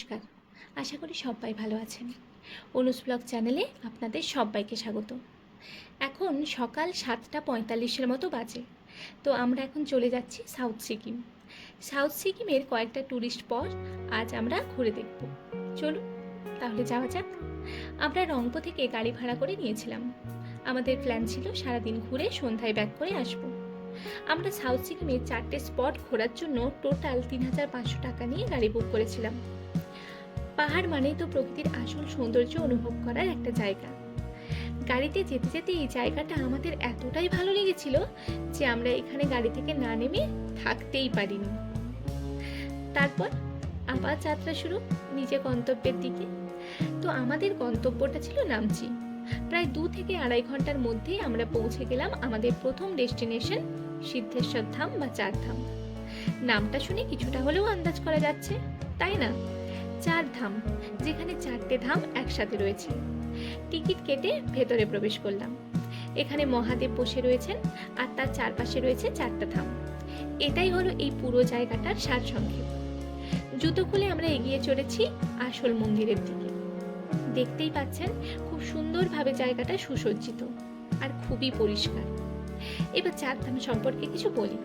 নমস্কার, আশা করি সবাই ভালো আছেন। অনুজ ব্লগ চ্যানেলে আপনাদের সবাইকে স্বাগত। এখন সকাল 7:45 মতো বাজে। তো আমরা এখন চলে যাচ্ছি সাউথ সিকিম। সাউথ সিকিমের কয়েকটা ট্যুরিস্ট স্পট আজ আমরা ঘুরে দেখব। চলুন তাহলে যাওয়া যাক। আমরা রংপো থেকে গাড়ি ভাড়া করে নিয়েছিলাম। আমাদের প্ল্যান ছিল সারাদিন ঘুরে সন্ধ্যায় ব্যাক করে আসব। আমরা সাউথ সিকিমের 4টে স্পট ঘোরার জন্য টোটাল 3,500 টাকা নিয়ে গাড়ি বুক করেছিলাম। পাহাড় মানেই তো প্রকৃতির আসল সৌন্দর্য অনুভব করার একটা জায়গা। গাড়িতে যেতে যেতে এই জায়গাটা আমাদের এতটাই ভালো লেগেছিল যে আমরা এখানে গাড়ি থেকে না নেমে থাকতেই পারিনি। তারপর আবার যাত্রা শুরু নিজের গন্তব্যের দিকে। তো আমাদের গন্তব্যটা ছিল নামচি। প্রায় 2 থেকে 2.5 ঘন্টার মধ্যেই আমরা পৌঁছে গেলাম আমাদের প্রথম ডেস্টিনেশন সিদ্ধেশ্বর ধাম বা 4 ধাম। নামটা শুনে কিছুটা হলেও আন্দাজ করা যাচ্ছে, তাই না? 4 ধাম, যেখানে 4টে ধাম একসাথে রয়েছে। টিকিট কেটে ভেতরে প্রবেশ করলাম। এখানে মহাদেব বসে রয়েছেন আর তার চারপাশে রয়েছে 4টা ধাম। এটাই হলো এই পুরো জায়গাটার সারসংক্ষেপ। জুতো খুলে আমরা এগিয়ে চলেছি আসল মন্দিরের দিকে। দেখতেই পাচ্ছেন খুব সুন্দরভাবে জায়গাটা সুসজ্জিত আর খুবই পরিষ্কার। এবার 4 ধাম সম্পর্কে কিছু বলি।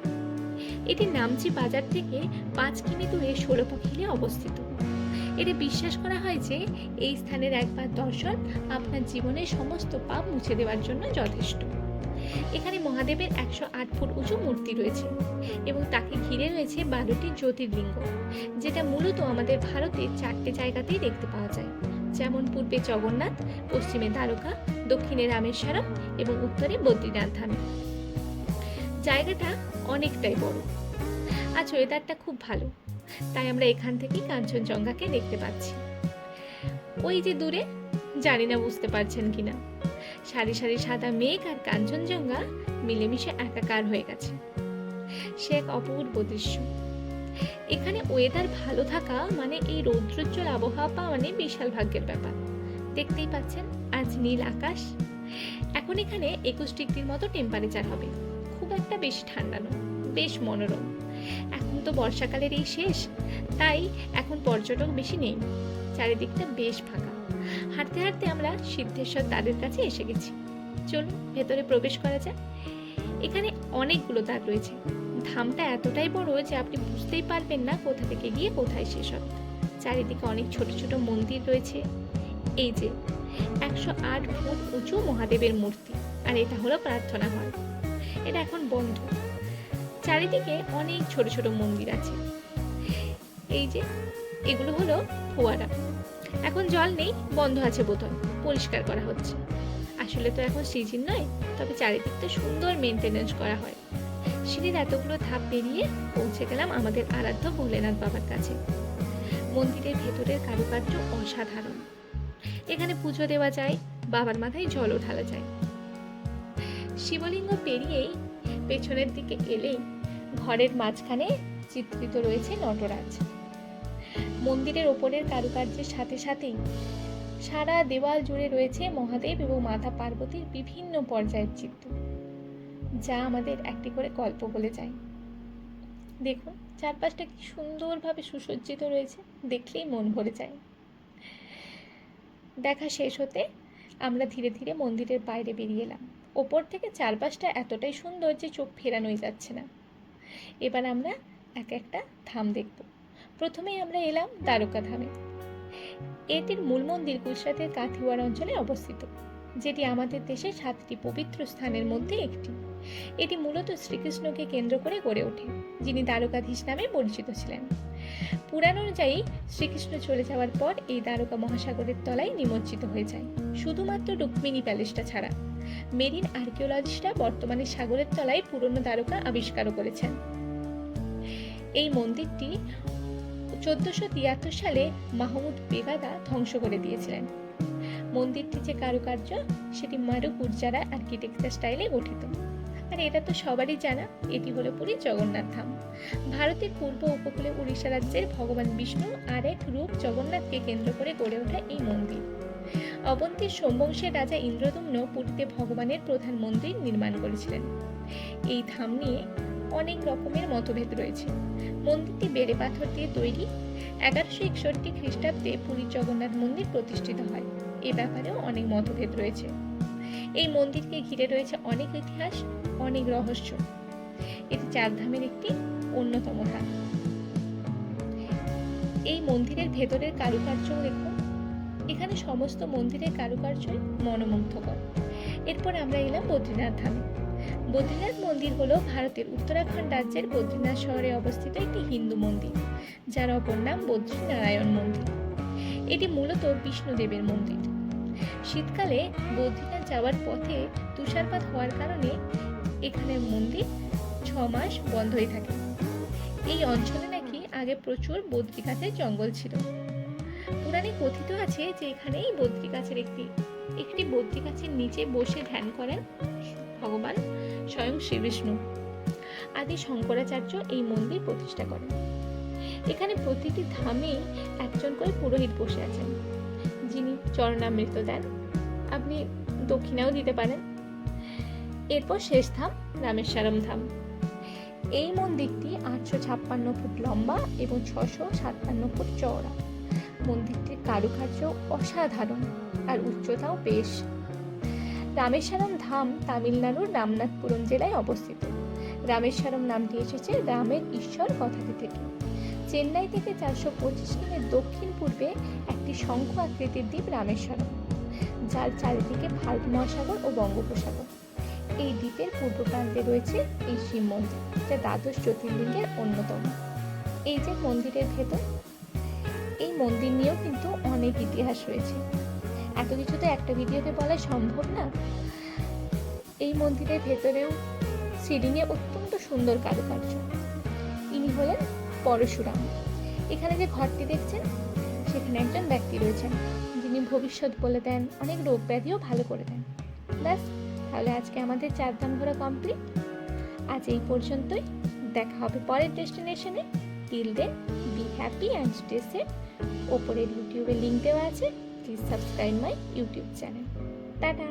এটি নামচি বাজার থেকে 5 কিমি দূরে ষোলপাখি হিলে অবস্থিত। এতে বিশ্বাস করা হয় যে এই স্থানের একবার দর্শন আপনার জীবনের সমস্ত পাপ মুছে দেওয়ার জন্য যথেষ্ট। এখানে মহাদেবের 108 ফুট উঁচু মূর্তি রয়েছে এবং তাকে ঘিরে রয়েছে 12টি জ্যোতির্লিঙ্গ, যেটা মূলত আমাদের ভারতের 4টে জায়গাতেই দেখতে পাওয়া যায়, যেমন পূর্বে জগন্নাথ, পশ্চিমে দ্বারকা, দক্ষিণে রামেশ্বরম এবং উত্তরে বদ্রীনাথ ধাম। জায়গাটা অনেকটাই বড়। আজ ওয়েদারটা খুব ভালো, তাই আমরা এখান থেকেই কাঞ্চনজঙ্ঘাকে দেখতে পাচ্ছি। ওই যে দূরে, জানি না বুঝতে পারছেন কিনা, সারি সারি সাদা মেঘ আর কাঞ্চনজঙ্ঘা মিলেমিশে একাকার হয়ে গেছে। সে এক অপূর্ব দৃশ্য। এখানে ওয়েদার ভালো থাকা মানে এই রৌদ্রোজ্জ্বল আবহাওয়া পাওয়া মানে বিশাল ভাগ্যের ব্যাপার। দেখতেই পাচ্ছেন আজ নীল আকাশ। এখন এখানে 21 ডিগ্রির মতো টেম্পারেচার হবে। খুব একটা বেশি ঠান্ডা নয়, বেশ মনোরম। এখন তো বর্ষাকালের এই শেষ, তাই এখন পর্যটক বেশি নেই। চারিদিকটা বেশ ফাঁকা। হাঁটতে হাঁটতে আমরা সিদ্ধেশ্বর দ্বারের কাছে এসে গেছি। চলুন ভেতরে প্রবেশ করা যায়। এখানে অনেকগুলো দ্বার রয়েছে। ধামটা এতটাই বড় যে আপনি বুঝতেই পারবেন না কোথা থেকে গিয়ে কোথায় শেষ হবে। চারিদিকে অনেক ছোট ছোট মন্দির রয়েছে। এই যে 108 ফুট উঁচু মহাদেবের মূর্তি, আর এটা হলো প্রার্থনা হল। এটা এখন বন্ধ। চারিদিকে অনেক ছোট ছোট মন্দির আছে। এই যে এগুলো হলো ফোয়ারা। এখন জল নেই, বন্ধ আছে বোতল, পরিষ্কার করা হচ্ছে। আসলে তো এখন সিজন নয়, তবে চারিদিকটা সুন্দর মেনটেনেন্স করা হয়। সিঁড়ির এতগুলো ধাপ পেরিয়ে পৌঁছে গেলাম আমাদের আরাধ্য ভোলেনাথ বাবার কাছে। মন্দিরের ভেতরের কারুকার্য অসাধারণ। এখানে পুজো দেওয়া যায়, বাবার মাথায় জলও ঢালা যায়। শিবলিঙ্গ পেরিয়েই পেছনের দিকে এলেই ঘরের মাঝখানে চিত্রিত রয়েছে নটরাজ। মন্দিরের ওপরের কারুকার্যের সাথে সাথেই সারা দেওয়াল জুড়ে রয়েছে মহাদেব এবং মাতা পার্বতীর বিভিন্ন পর্যায়ের চিত্র, যা আমাদের একটি করে গল্প বলে যায়। দেখুন চারপাশটা কি সুন্দরভাবে সুসজ্জিত রয়েছে, দেখলেই মন ভরে যায়। দেখা শেষ হতে আমরা ধীরে ধীরে মন্দিরের বাইরে বেরিয়ে এলাম। ওপর থেকে চারপাশটা এতটাই সুন্দর যে চোখ ফেরানোই যাচ্ছে না। এবার আমরা এক একটা ধাম দেখব। প্রথমেই আমরা এলাম দ্বারকা ধামে। এটির মূল মন্দির গুজরাটের কাথিওয়াড় অঞ্চলে অবস্থিত, যেটি আমাদের দেশের 7টি পবিত্র স্থানের মধ্যে একটি। এটি মূলত শ্রীকৃষ্ণকে কেন্দ্র করে গড়ে ওঠে, যিনি দ্বারকাধীশ নামে পরিচিত ছিলেন। পুরাণ অনুযায়ী শ্রীকৃষ্ণ চলে যাওয়ার পর এই দ্বারকা মহাসাগরের তলায় নিমজ্জিত হয়ে যায়। শুধুমাত্র রুক্মিণী প্যালেসটা ছাড়া মেরিন আর্কিওলজিস্টরা বর্তমানে সাগরের তলায় পুরনো দ্বারকা আবিষ্কারও করেছেন। এই মন্দিরটি 1473 সালে মাহমুদ বেগাদা ধ্বংস করে দিয়েছিলেন। মন্দিরটি যে কারুকার্য সেটি মারু গুর্জারা আর্কিটেকচার স্টাইলে গঠিত। আর এটা তো সবারই জানা, এটি হলো পুরীর জগন্নাথ ধাম। ভারতের পূর্ব উপকূলে উড়িষ্যা রাজ্যের ভগবান বিষ্ণু আর এক রূপ জগন্নাথকে কেন্দ্র করে গড়ে ওঠা এই মন্দির। অবন্তীর সোমবংশের রাজা ইন্দ্রদম্ন পুরীতে ভগবানের প্রধান মন্দির নির্মাণ করেছিলেন। এই ধাম নিয়ে অনেক রকমের মতভেদ রয়েছে। মন্দিরটি বেলে পাথর দিয়ে তৈরি, 1161 খ্রিস্টাব্দে পুরীর জগন্নাথ মন্দির প্রতিষ্ঠিত হয়। এ ব্যাপারেও অনেক মতভেদ রয়েছে। এই মন্দিরকে ঘিরে রয়েছে অনেক ইতিহাস, অনেক রহস্য। এটি চারধামের একটি অন্যতম ধাম। এই মন্দিরের ভেতরের কারুকার্য দেখুন, এখানে সমস্ত মন্দিরের কারুকার্যই মনোমুগ্ধকর। এরপর আমরা এলাম বদ্রীনাথ ধামে। বদ্রীনাথ মন্দির হলো ভারতের উত্তরাখণ্ড রাজ্যের বদ্রীনাথ শহরে অবস্থিত একটি হিন্দু মন্দির, যার অপর নাম বদ্রীনারায়ণ মন্দির। এটি মূলত বিষ্ণুদেবের মন্দির। শীতকালে বদ্রীনাথ যাওয়ার পথে তুষারপাত হওয়ার কারণে এখানের মন্দির 6 মাস বন্ধ হয়ে থাকে। এই অঞ্চলে নাকি আগে প্রচুর বদ্রী গাছের জঙ্গল ছিল। পুরাণে কথিত আছে যে এখানেই বদ্রী গাছের একটি বদ্রী গাছের নিচে বসে ধ্যান করেন ভগবান স্বয়ং শ্রীবিষ্ণু। আদি শঙ্করাচার্য এই মন্দির প্রতিষ্ঠা করেন। এখানে প্রতিটি ধামে একজন করে পুরোহিত বসে আছেন, যিনি চরণামৃত দেন। আপনি দক্ষিণাও দিতে পারেন। এরপর শেষ ধাম রামেশ্বরম ধাম। এই মন্দিরটি 856 ফুট লম্বা এবং 657 ফুট চওড়া। মন্দিরটির কারুকার্য অসাধারণ আর উচ্চতাও বেশ। রামেশ্বরম ধাম তামিলনাড়ুর রামনাথপুরম জেলায় অবস্থিত। রামেশ্বরম নামটি এসেছে রামের ঈশ্বর কথাটি থেকে। চেন্নাই থেকে 425 কিমি দক্ষিণ পূর্বে একটি শঙ্খ আকৃতির দ্বীপ রামেশ্বরম, যার চারিদিকে ভারত মহাসাগর ও বঙ্গোপসাগর। এই দ্বীপের পূর্ব প্রান্তে রয়েছে এই শিব মন্দির, যা দ্বাদশ জ্যোতির্লিঙ্গের অন্যতম। এই যে মন্দিরের ভেতর, এই মন্দির নিয়েও কিন্তু অনেক ইতিহাস রয়েছে। এত কিছু তো একটা ভিডিওতে বলা সম্ভব না। এই মন্দিরের ভেতরেও সিলিংয়ে অত্যন্ত সুন্দর কারুকার্য। ইনি হলেন পরশুরাম। এখানে যে ঘরটি দেখছেন, সেখানে একজন ব্যক্তি রয়েছেন, যিনি ভবিষ্যৎ বলে দেন, অনেক রোগ ব্যাধিও ভালো করে দেন। ব্যাস, তাহলে আজকে আমাদের চারধাম ঘোরা কমপ্লিট। আজ এই পর্যন্তই। দেখা হবে পরের ডেস্টিনেশনে। Till then, be happy and stay safe. ওপরের ইউটিউবে লিঙ্ক দেওয়া আছে। Please subscribe my YouTube channel. Tata.